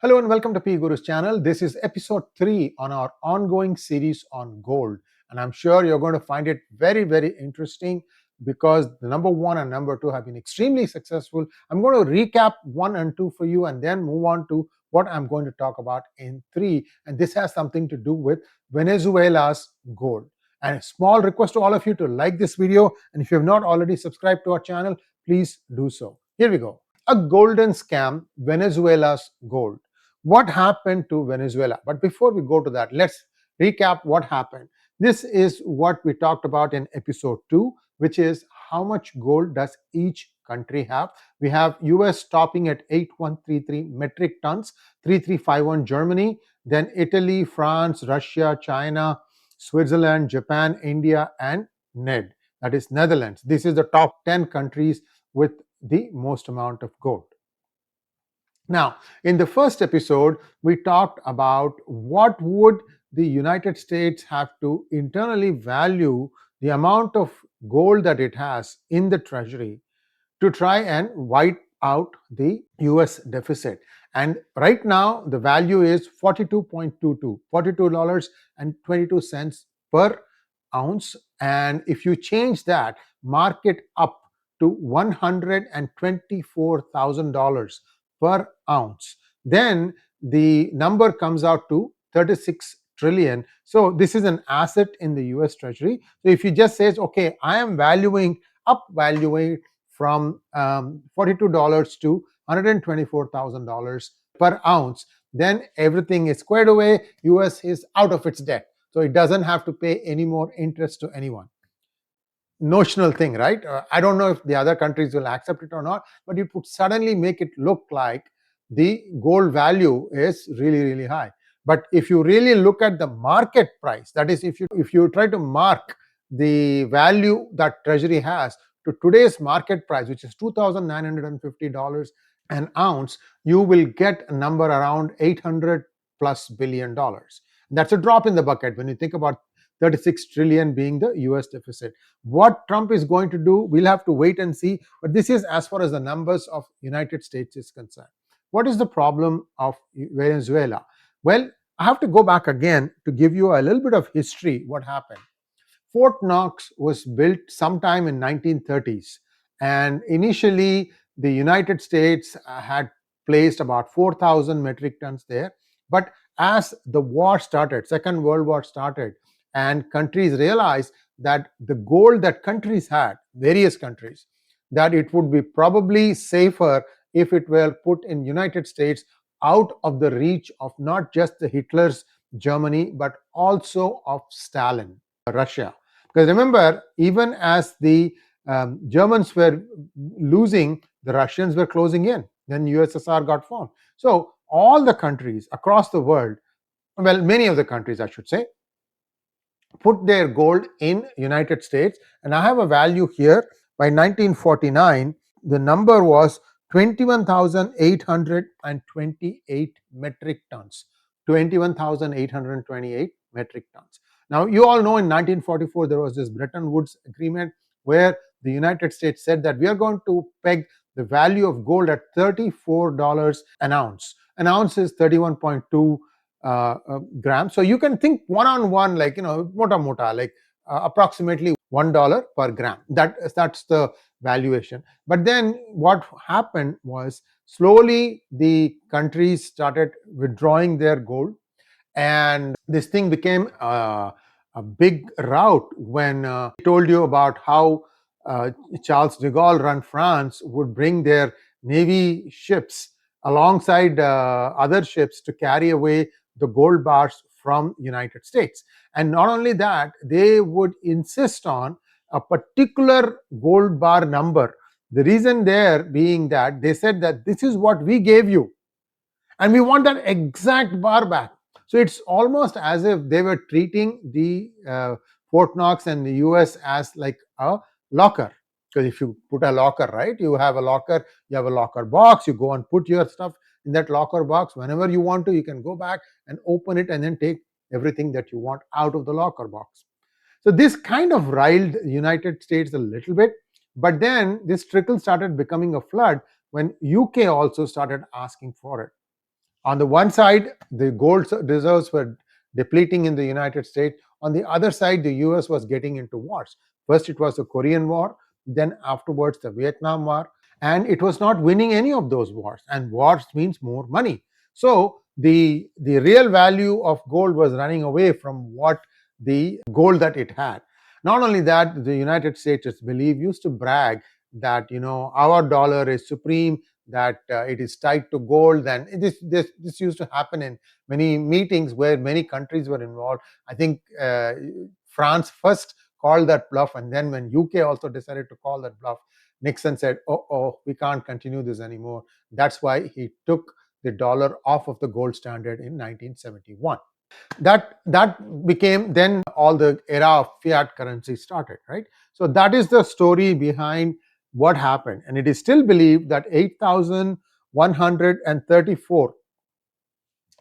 Hello and welcome to PGurus channel. This is episode 3 on our ongoing series on gold. And I'm sure you're going to find it very, very interesting because the number 1 and number 2 have been extremely successful. I'm going to recap 1 and 2 for you and then move on to what I'm going to talk about in 3. And this has something to do with Venezuela's gold. And a small request to all of you to like this video. And if you have not already subscribed to our channel, please do so. Here we go. A golden scam, Venezuela's gold. What happened to Venezuela? But before we go to that, let's recap what happened. This is what we talked about in episode 2, which is how much gold does each country have. We have US stopping at 8133 metric tons, 3351 Germany, then Italy, France, Russia, China, Switzerland, Japan, India, and NED, that is Netherlands. This is the top 10 countries with the most amount of gold. Now, in the first episode, we talked about what would the United States have to internally value the amount of gold that it has in the treasury to try and wipe out the US deficit. And right now, the value is $42.22, $42.22 per ounce. And if you change that, mark it up to $124,000 per ounce, then the number comes out to 36 trillion. So this is an asset in the US Treasury. So if you just says, okay, I am valuing from $42 to $124,000 per ounce, then everything is squared away. US is out of its debt. So it doesn't have to pay any more interest to anyone. Notional thing, right? I don't know if the other countries will accept it or not, but it would suddenly make it look like the gold value is really, really high. But if you really look at the market price, that is, if you try to mark the value that Treasury has to today's market price, which is $2,950 an ounce, you will get a number around $800 plus billion. That's a drop in the bucket when you think about 36 trillion being the US deficit. What Trump is going to do, we'll have to wait and see. But this is as far as the numbers of United States is concerned. What is the problem of Venezuela? Well, I have to go back again to give you a little bit of history. What happened? Fort Knox was built sometime in 1930s, and initially the United States had placed about 4,000 metric tons there. But as the war started, Second World War started, and countries realized that the gold that countries had, various countries, that it would be probably safer if it were put in United States, out of the reach of not just the Hitler's Germany, but also of Stalin, Russia. Because remember, even as the Germans were losing, the Russians were closing in. Then USSR got formed. So all the countries across the world, well, many of the countries, I should say, put their gold in United States. And I have a value here. By 1949, the number was 21,828 metric tons. 21,828 metric tons. Now, you all know in 1944, there was this Bretton Woods Agreement where the United States said that we are going to peg the value of gold at $34 an ounce. An ounce is 31.2 grams. So you can think one-on-one, like, mota, like approximately $1 per gram. That's the valuation. But then what happened was slowly the countries started withdrawing their gold, and this thing became a big rout when I told you about how Charles de Gaulle run France would bring their navy ships alongside other ships to carry away the gold bars from United States. And not only that, they would insist on a particular gold bar number. The reason there being that they said that this is what we gave you, and we want that exact bar back. So it's almost as if they were treating the Fort Knox and the US as like a locker. Because if you put a locker, right, you have a locker box, you go and put your stuff in that locker box. Whenever you want to, you can go back and open it and then take everything that you want out of the locker box. So this kind of riled the United States a little bit, but then this trickle started becoming a flood when UK also started asking for it. On the one side, the gold reserves were depleting in the United States. On the other side, the US was getting into wars. First, it was the Korean War, then afterwards, the Vietnam War, and it was not winning any of those wars. And wars means more money. So the real value of gold was running away from what the gold that it had. Not only that, the United States, it's believed, used to brag that our dollar is supreme, that it is tied to gold. And this used to happen in many meetings where many countries were involved. I think France first called that bluff, and then when UK also decided to call that bluff, Nixon said, oh, we can't continue this anymore. That's why he took the dollar off of the gold standard in 1971. That became, then all the era of fiat currency started, right? So that is the story behind what happened, and it is still believed that 8,134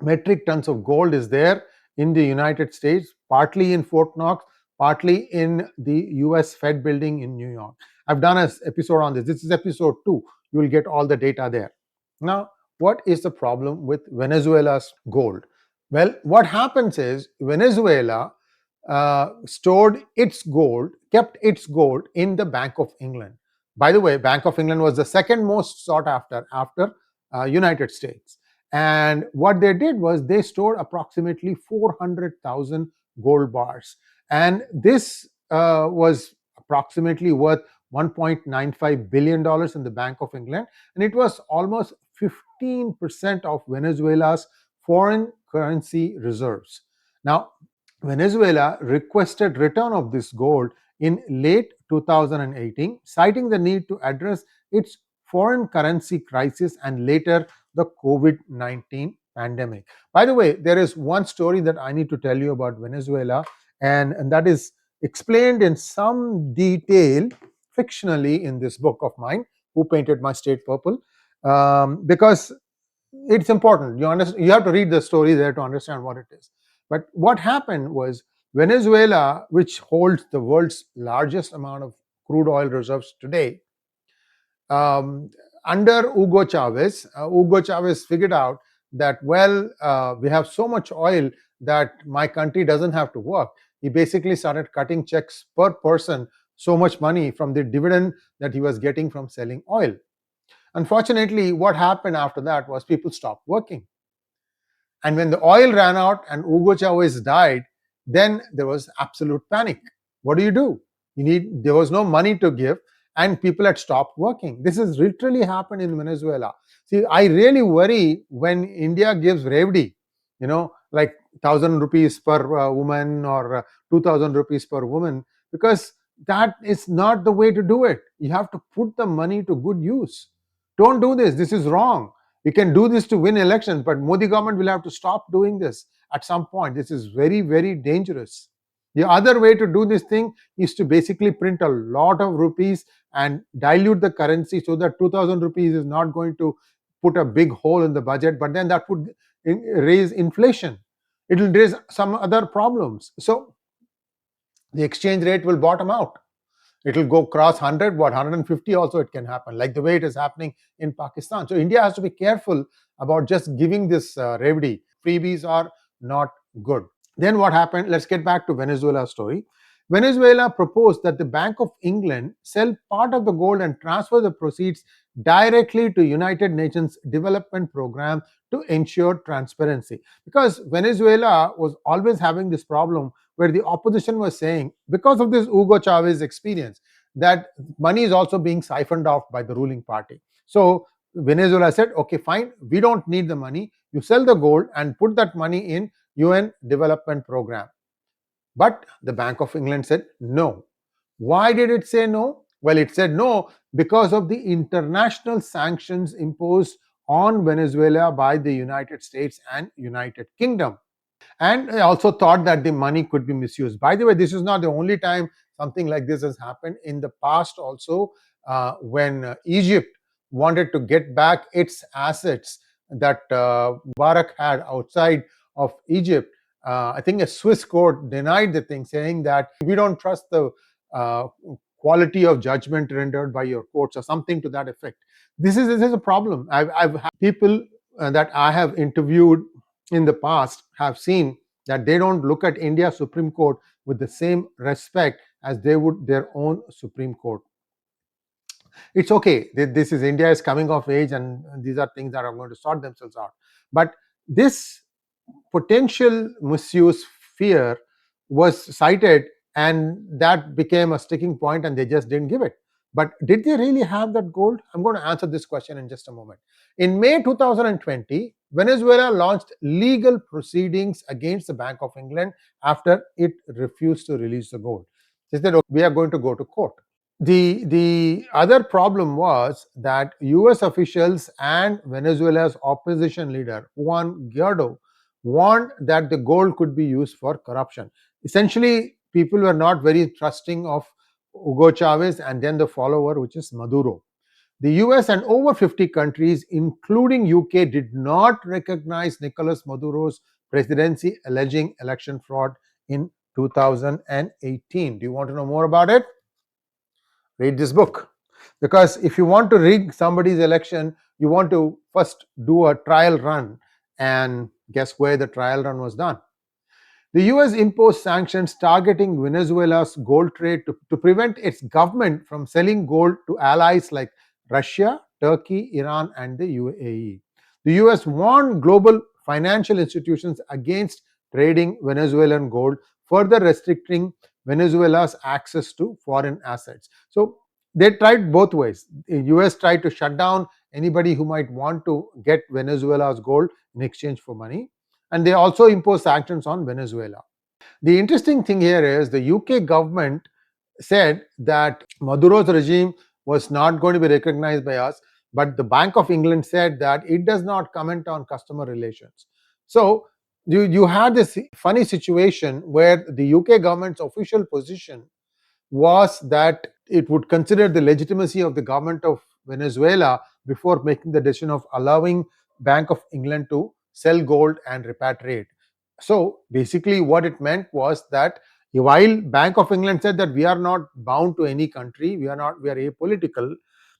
metric tons of gold is there in the United States, partly in Fort Knox, partly in the US Fed building in New York. I've done an episode on this. This is episode 2. You will get all the data there. Now, what is the problem with Venezuela's gold? Well, what happens is Venezuela stored its gold, kept its gold in the Bank of England. By the way, Bank of England was the second most sought after United States. And what they did was they stored approximately 400,000 gold bars. And this was approximately worth $1.95 billion in the Bank of England. And it was almost 15% of Venezuela's foreign currency reserves. Now, Venezuela requested return of this gold in late 2018, citing the need to address its foreign currency crisis and later the COVID-19 pandemic. By the way, there is one story that I need to tell you about Venezuela, and that is explained in some detail fictionally in this book of mine, Who Painted My State Purple, because it's important. You have to read the story there to understand what it is. But what happened was Venezuela, which holds the world's largest amount of crude oil reserves today, under Hugo Chavez figured out that, we have so much oil that my country doesn't have to work. He basically started cutting checks per person, so much money from the dividend that he was getting from selling oil. Unfortunately, what happened after that was people stopped working. And when the oil ran out and Hugo Chavez died, then there was absolute panic. What do? There was no money to give, and people had stopped working. This has literally happened in Venezuela. See, I really worry when India gives revdi, like 1,000 rupees per woman or 2,000 rupees per woman, because that is not the way to do it. You have to put the money to good use. Don't do this. This is wrong. We can do this to win elections, but Modi government will have to stop doing this at some point. This is very, very dangerous. The other way to do this thing is to basically print a lot of rupees and dilute the currency so that 2,000 rupees is not going to put a big hole in the budget, but then that would raise inflation. It will raise some other problems. So the exchange rate will bottom out. It will go cross 100, 150 also it can happen, like the way it is happening in Pakistan. So India has to be careful about just giving this revdi. Freebies are not good. Then what happened? Let's get back to Venezuela's story. Venezuela proposed that the Bank of England sell part of the gold and transfer the proceeds directly to United Nations Development Program to ensure transparency. Because Venezuela was always having this problem where the opposition was saying, because of this Hugo Chavez experience, that money is also being siphoned off by the ruling party. So Venezuela said, okay, fine, we don't need the money. You sell the gold and put that money in UN development program. But the Bank of England said no. Why did it say no? Well, it said no because of the international sanctions imposed on Venezuela by the United States and United Kingdom. And I also thought that the money could be misused. By the way, this is not the only time something like this has happened. In the past also, when Egypt wanted to get back its assets that Mubarak had outside of Egypt, I think a Swiss court denied the thing, saying that we don't trust the quality of judgment rendered by your courts or something to that effect. This is a problem. I've had people that I have interviewed in the past have seen that they don't look at India Supreme Court with the same respect as they would their own Supreme Court. It's okay. This is India is coming of age, and these are things that are going to sort themselves out. But this potential misuse fear was cited, and that became a sticking point, and they just didn't give it. But did they really have that gold? I'm going to answer this question in just a moment. In May 2020, Venezuela launched legal proceedings against the Bank of England after it refused to release the gold. They said, "Okay, we are going to go to court." The other problem was that US officials and Venezuela's opposition leader Juan Guaido warned that the gold could be used for corruption. Essentially, people were not very trusting of Hugo Chavez and then the follower, which is Maduro. The US and over 50 countries, including UK, did not recognize Nicolas Maduro's presidency, alleging election fraud in 2018. Do you want to know more about it? Read this book. Because if you want to rig somebody's election, you want to first do a trial run. And guess where the trial run was done? The US imposed sanctions targeting Venezuela's gold trade to prevent its government from selling gold to allies like Russia, Turkey, Iran, and the UAE. The US warned global financial institutions against trading Venezuelan gold, further restricting Venezuela's access to foreign assets. So they tried both ways. The US tried to shut down anybody who might want to get Venezuela's gold in exchange for money, and they also imposed sanctions on Venezuela. The interesting thing here is the UK government said that Maduro's regime was not going to be recognized by us, but the Bank of England said that it does not comment on customer relations. So you had this funny situation where the UK government's official position was that it would consider the legitimacy of the government of Venezuela before making the decision of allowing Bank of England to sell gold and repatriate. So basically what it meant was that while Bank of England said that we are not bound to any country, we are apolitical,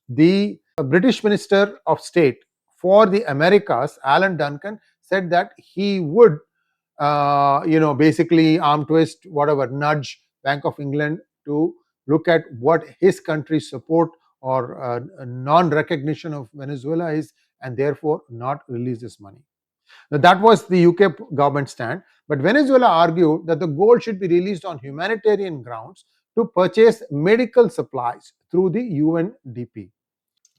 the British Minister of State for the Americas, Alan Duncan, said that he would basically arm twist, whatever, nudge Bank of England to look at what his country's support or non-recognition of Venezuela is, and therefore not release this money. Now, that was the UK government stand, but Venezuela argued that the gold should be released on humanitarian grounds to purchase medical supplies through the UNDP.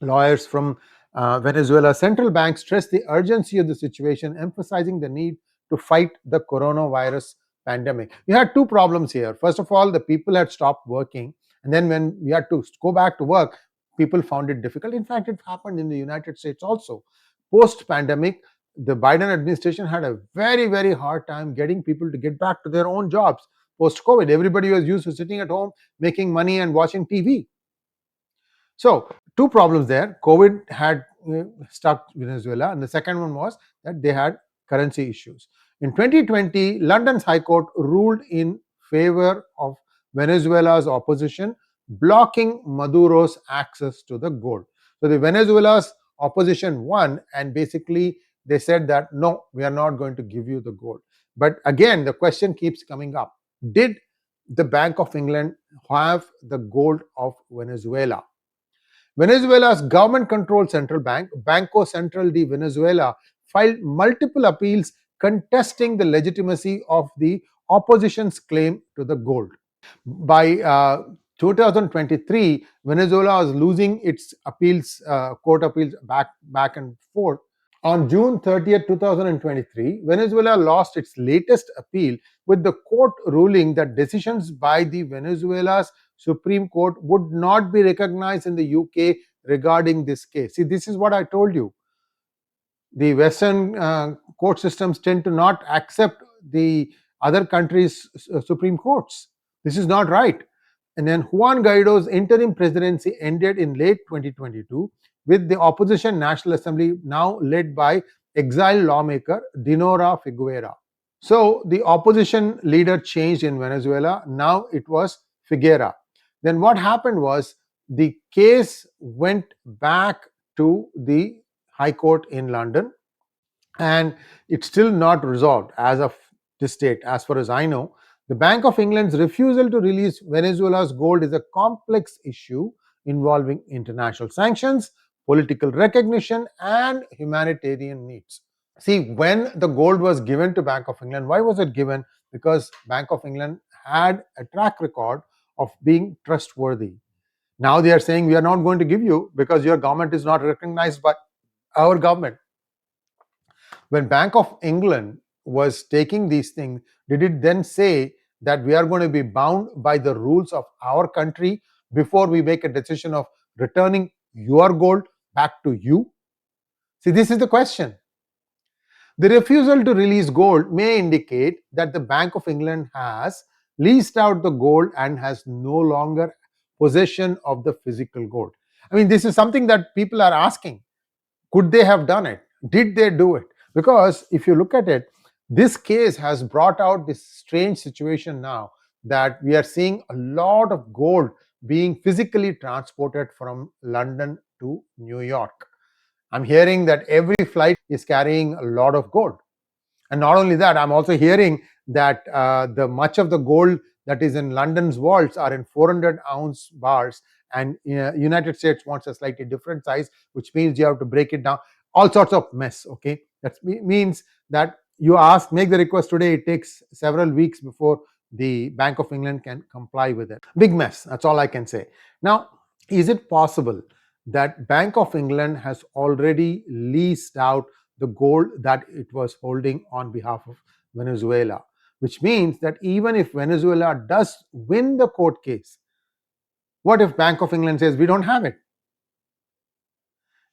Lawyers from Venezuela's central bank stressed the urgency of the situation, emphasizing the need to fight the coronavirus pandemic. We had two problems here. First of all, the people had stopped working, and then when we had to go back to work, people found it difficult. In fact, it happened in the United States also. Post pandemic, the Biden administration had a very, very hard time getting people to get back to their own jobs. Post COVID, everybody was used to sitting at home, making money, and watching TV. So, two problems there. COVID had stuck Venezuela, and the second one was that they had currency issues. In 2020, London's High Court ruled in favor of Venezuela's opposition, blocking Maduro's access to the gold. So, the Venezuela's opposition won, and basically they said that no, we are not going to give you the gold. But again, the question keeps coming up: did the Bank of England have the gold of Venezuela? Venezuela's government-controlled central bank, Banco Central de Venezuela, filed multiple appeals contesting the legitimacy of the opposition's claim to the gold. By 2023, Venezuela was losing its appeals, court appeals back and forth. On June 30th, 2023, Venezuela lost its latest appeal, with the court ruling that decisions by the Venezuela's Supreme Court would not be recognized in the UK regarding this case. See, this is what I told you. The Western court systems tend to not accept the other countries' Supreme Courts. This is not right. And then Juan Guaido's interim presidency ended in late 2022, with the opposition National Assembly now led by exiled lawmaker Dinora Figuera. So the opposition leader changed in Venezuela. Now it was Figuera. Then what happened was the case went back to the High Court in London. and it's still not resolved as of this date. As far as I know, the Bank of England's refusal to release Venezuela's gold is a complex issue involving international sanctions, political recognition, and humanitarian needs. See, when the gold was given to Bank of England, why was it given? Because Bank of England had a track record of being trustworthy. Now they are saying we are not going to give you because your government is not recognized by our government. When Bank of England was taking these things, did it then say that we are going to be bound by the rules of our country before we make a decision of returning your gold back to you? See, this is the question. The refusal to release gold may indicate that the Bank of England has leased out the gold and has no longer possession of the physical gold. I mean, this is something that people are asking. Could they have done it? Did they do it? Because if you look at it, this case has brought out this strange situation now that we are seeing a lot of gold being physically transported from London to New York. I'm hearing that every flight is carrying a lot of gold. And not only that, I'm also hearing that the much of the gold that is in London's vaults are in 400-ounce bars, and United States wants a slightly different size, which means you have to break it down. All sorts of mess. Okay, that means that you make the request today. It takes several weeks before the Bank of England can comply with it. Big mess. That's all I can say. Now, is it possible that Bank of England has already leased out the gold that it was holding on behalf of Venezuela, which means that even if Venezuela does win the court case, what if Bank of England says we don't have it?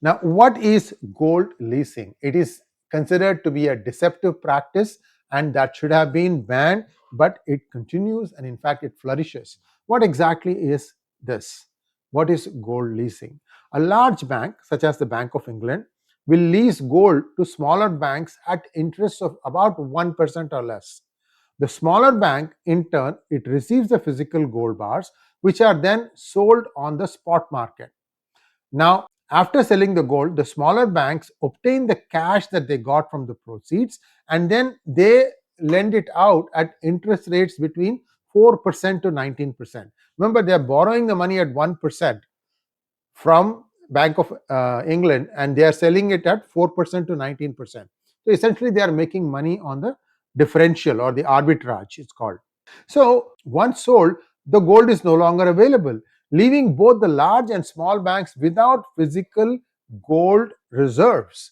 Now, what is gold leasing? It is considered to be a deceptive practice and that should have been banned, but it continues and in fact it flourishes. What exactly is this? What is gold leasing? A large bank, such as the Bank of England, will lease gold to smaller banks at interest of about 1% or less. The smaller bank, in turn, it receives the physical gold bars, which are then sold on the spot market. Now, after selling the gold, the smaller banks obtain the cash that they got from the proceeds and then they lend it out at interest rates between 4% to 19%. Remember, they are borrowing the money at 1% from Bank of England and they are selling it at 4% to 19%. So essentially, they are making money on the differential or the arbitrage, it's called. So once sold, the gold is no longer available, leaving both the large and small banks without physical gold reserves.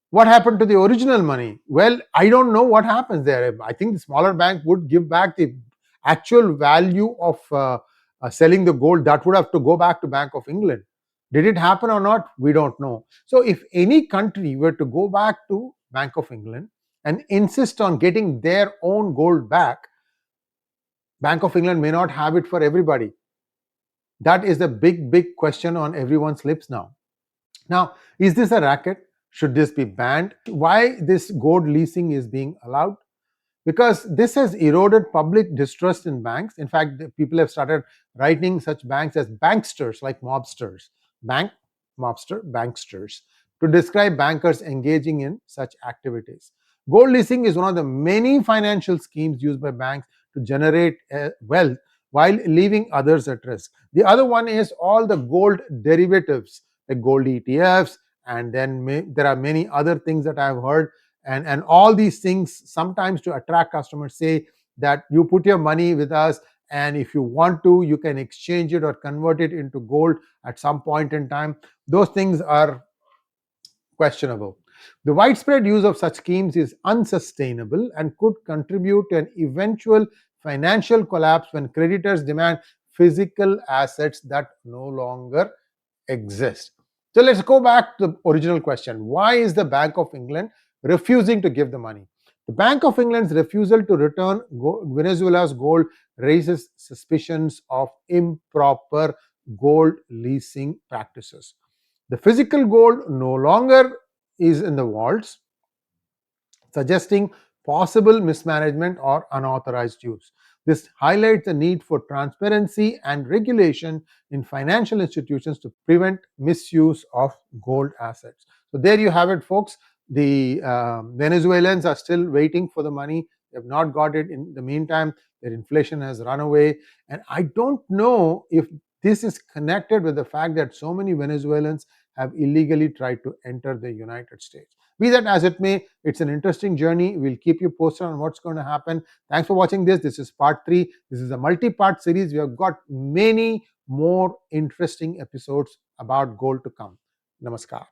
What happened to the original money? Well, I don't know what happens there. I think the smaller bank would give back the actual value of selling the gold. That would have to go back to Bank of England. Did it happen or not? We don't know. So if any country were to go back to Bank of England and insist on getting their own gold back, Bank of England may not have it for everybody. That is the big question on everyone's lips now. Now, is this a racket? Should this be banned? Why this gold leasing is being allowed? Because this has eroded public distrust in banks. In fact, people have started writing such banks as banksters, like mobsters. Bank, mobster, banksters, to describe bankers engaging in such activities. Gold leasing is one of the many financial schemes used by banks to generate wealth while leaving others at risk. The other one is all the gold derivatives, like gold ETFs, and then there are many other things that I've heard. And all these things sometimes to attract customers say that you put your money with us and if you want to, you can exchange it or convert it into gold at some point in time. Those things are questionable. The widespread use of such schemes is unsustainable and could contribute to an eventual financial collapse when creditors demand physical assets that no longer exist. So let's go back to the original question. Why is the Bank of England refusing to give the money? The Bank of England's refusal to return Venezuela's gold raises suspicions of improper gold leasing practices. The physical gold no longer is in the vaults, suggesting possible mismanagement or unauthorized use. This highlights the need for transparency and regulation in financial institutions to prevent misuse of gold assets. So there you have it, folks. The Venezuelans are still waiting for the money. They have not got it. In the meantime, their inflation has run away. And I don't know if this is connected with the fact that so many Venezuelans have illegally tried to enter the United States. Be that as it may, it's an interesting journey. We'll keep you posted on what's going to happen. Thanks for watching this. This is part 3. This is a multi-part series. We have got many more interesting episodes about gold to come. Namaskar.